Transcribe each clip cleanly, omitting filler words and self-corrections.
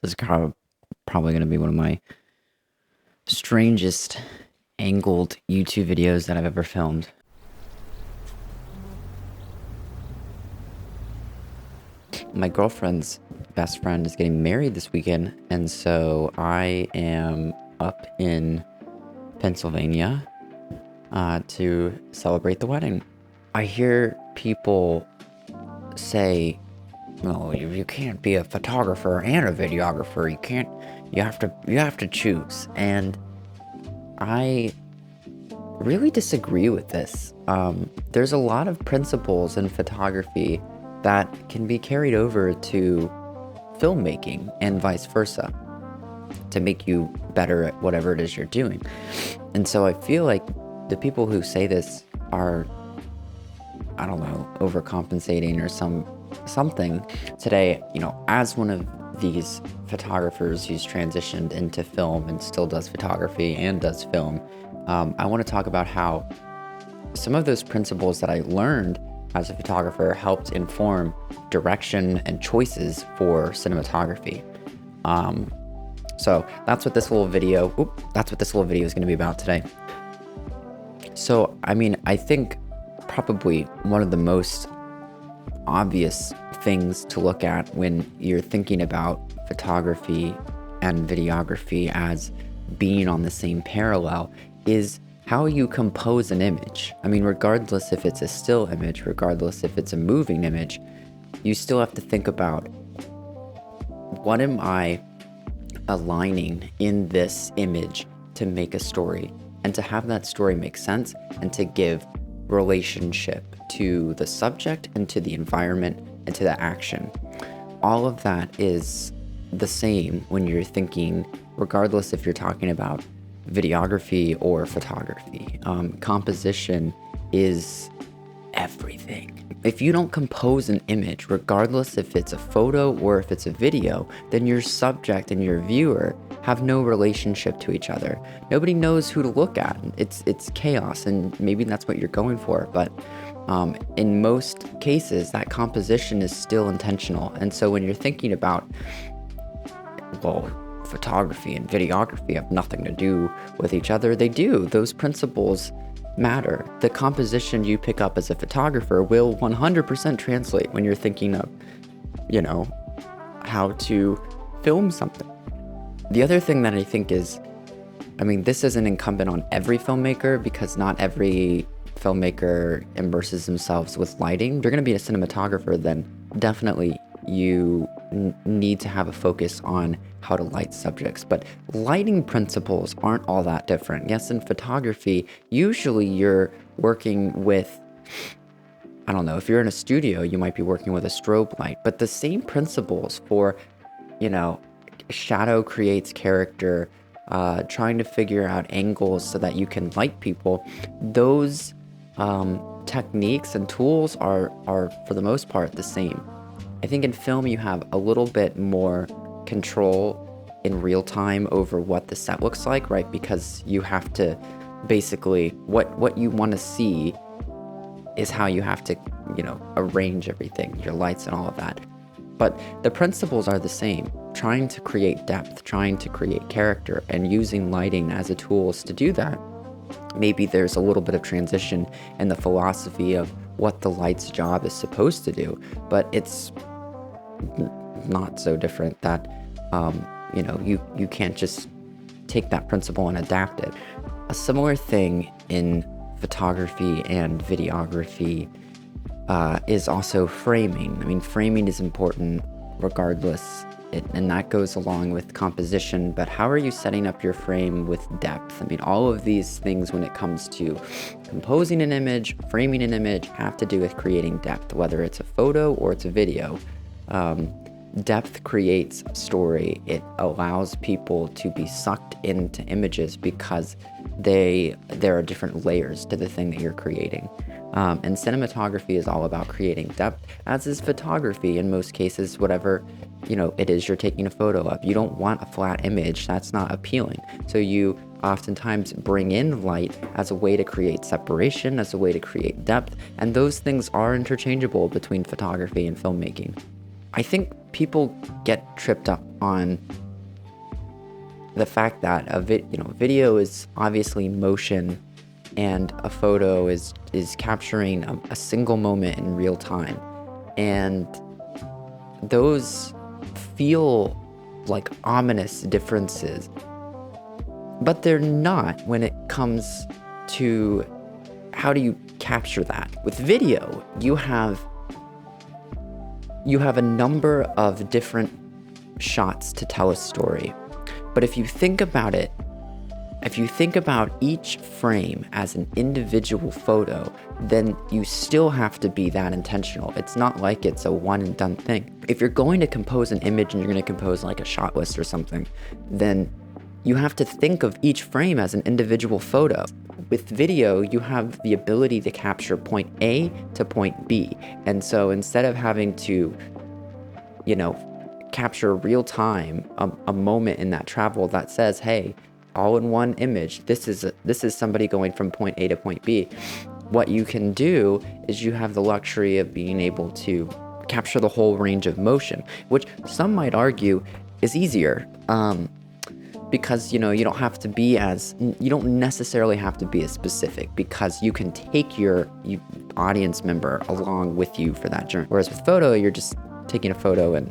This is probably going to be one of my strangest angled YouTube videos that I've ever filmed. My girlfriend's best friend is getting married this weekend, and so I am up in Pennsylvania to celebrate the wedding. I hear people say, "No, you can't be a photographer and a videographer. You have to choose." And I really disagree with this. There's a lot of principles in photography that can be carried over to filmmaking and vice versa to make you better at whatever it is you're doing. And so I feel like the people who say this are, I don't know, overcompensating or something. Today, as one of these photographers who's transitioned into film and still does photography and does film, I want to talk about how some of those principles that I learned as a photographer helped inform direction and choices for cinematography. So that's what this little video is going to be about today. So, I think probably one of the most obvious things to look at when you're thinking about photography and videography as being on the same parallel is how you compose an image. Regardless if it's a still image, regardless if it's a moving image, you still have to think about, what am I aligning in this image to make a story and to have that story make sense and to give relationship to the subject and to the environment and to the action. All of that is the same when you're thinking, regardless if you're talking about videography or photography. Composition is everything. If you don't compose an image, regardless if it's a photo or if it's a video, then your subject and your viewer have no relationship to each other. Nobody knows who to look at. It's chaos, and maybe that's what you're going for, but in most cases, that composition is still intentional. And so when you're thinking about, well, photography and videography have nothing to do with each other, they do. Those principles matter. The composition you pick up as a photographer will 100% translate when you're thinking of, how to film something. The other thing that I think is, this isn't incumbent on every filmmaker, because not every filmmaker immerses themselves with lighting. If you're going to be a cinematographer, then definitely you need to have a focus on how to light subjects. But lighting principles aren't all that different. Yes, in photography, usually you're working with, I don't know, if you're in a studio, you might be working with a strobe light. But the same principles for, shadow creates character, trying to figure out angles so that you can light people, those techniques and tools are for the most part the same. I think in film you have a little bit more control in real time over what the set looks like, right? Because you have to basically, what you want to see is how you have to, arrange everything, your lights and all of that. But the principles are the same. Trying to create depth, trying to create character, and using lighting as a tools to do that. Maybe there's a little bit of transition in the philosophy of what the light's job is supposed to do, but it's not so different that, you can't just take that principle and adapt it. A similar thing in photography and videography is also framing. Framing is important regardless, and that goes along with composition, but how are you setting up your frame with depth? All of these things when it comes to composing an image, framing an image, have to do with creating depth, whether it's a photo or it's a video. Depth creates story. It allows people to be sucked into images because there are different layers to the thing that you're creating. And cinematography is all about creating depth, as is photography in most cases, whatever it is you're taking a photo of. You don't want a flat image. That's not appealing. So you oftentimes bring in light as a way to create separation, as a way to create depth, and those things are interchangeable between photography and filmmaking. I think people get tripped up on the fact that video is obviously motion, and a photo is capturing a single moment in real time, and those feel like ominous differences, but they're not when it comes to how do you capture that. With video, you have a number of different shots to tell a story. But if you think about it, if you think about each frame as an individual photo, then you still have to be that intentional. It's not like it's a one and done thing. If you're going to compose an image and you're going to compose like a shot list or something, then you have to think of each frame as an individual photo. With video, you have the ability to capture point A to point B. And so instead of having to, capture real time, a moment in that travel that says, hey, all in one image, this is somebody going from point A to point B. What you can do is you have the luxury of being able to capture the whole range of motion, which some might argue is easier. Because you don't necessarily have to be as specific, because you can take your audience member along with you for that journey. Whereas with photo, you're just taking a photo and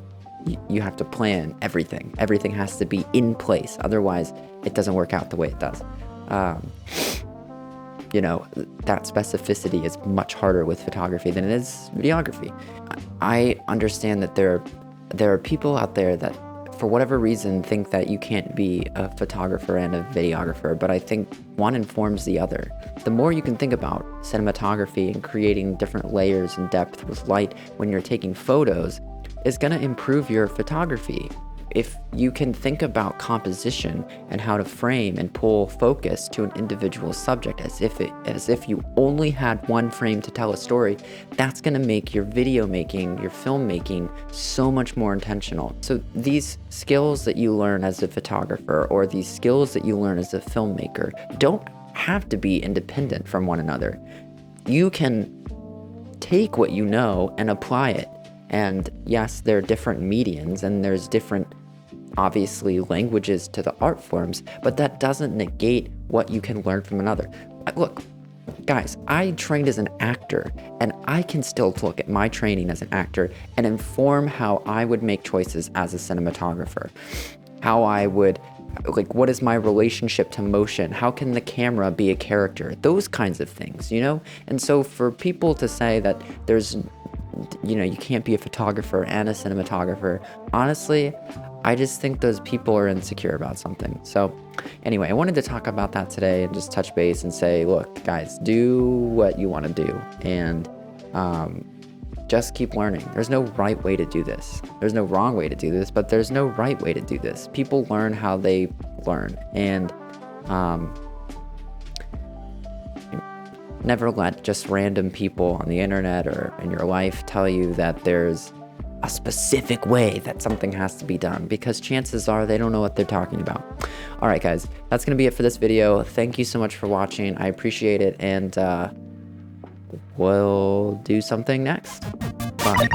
you have to plan everything. Everything has to be in place. Otherwise, it doesn't work out the way it does. That specificity is much harder with photography than it is videography. I understand that there are people out there that, for whatever reason, think that you can't be a photographer and a videographer, but I think one informs the other. The more you can think about cinematography and creating different layers and depth with light when you're taking photos is going to improve your photography. If you can think about composition and how to frame and pull focus to an individual subject as if you only had one frame to tell a story, that's going to make your video making, your filmmaking so much more intentional. So these skills that you learn as a photographer or these skills that you learn as a filmmaker don't have to be independent from one another. You can take what you know and apply it. And yes, there are different mediums and there's different, obviously, languages to the art forms, but that doesn't negate what you can learn from another. Look, guys, I trained as an actor, and I can still look at my training as an actor and inform how I would make choices as a cinematographer. How I would, what is my relationship to motion? How can the camera be a character? Those kinds of things, And so for people to say that you can't be a photographer and a cinematographer, honestly, I just think those people are insecure about something. So anyway, I wanted to talk about that today and just touch base and say, look, guys, do what you want to do and just keep learning. There's no right way to do this. There's no wrong way to do this, but there's no right way to do this. People learn how they learn, and never let just random people on the internet or in your life tell you that there's a specific way that something has to be done, because chances are they don't know what they're talking about. All right, guys, that's going to be it for this video. Thank you so much for watching. I appreciate it, and we'll do something next. Bye.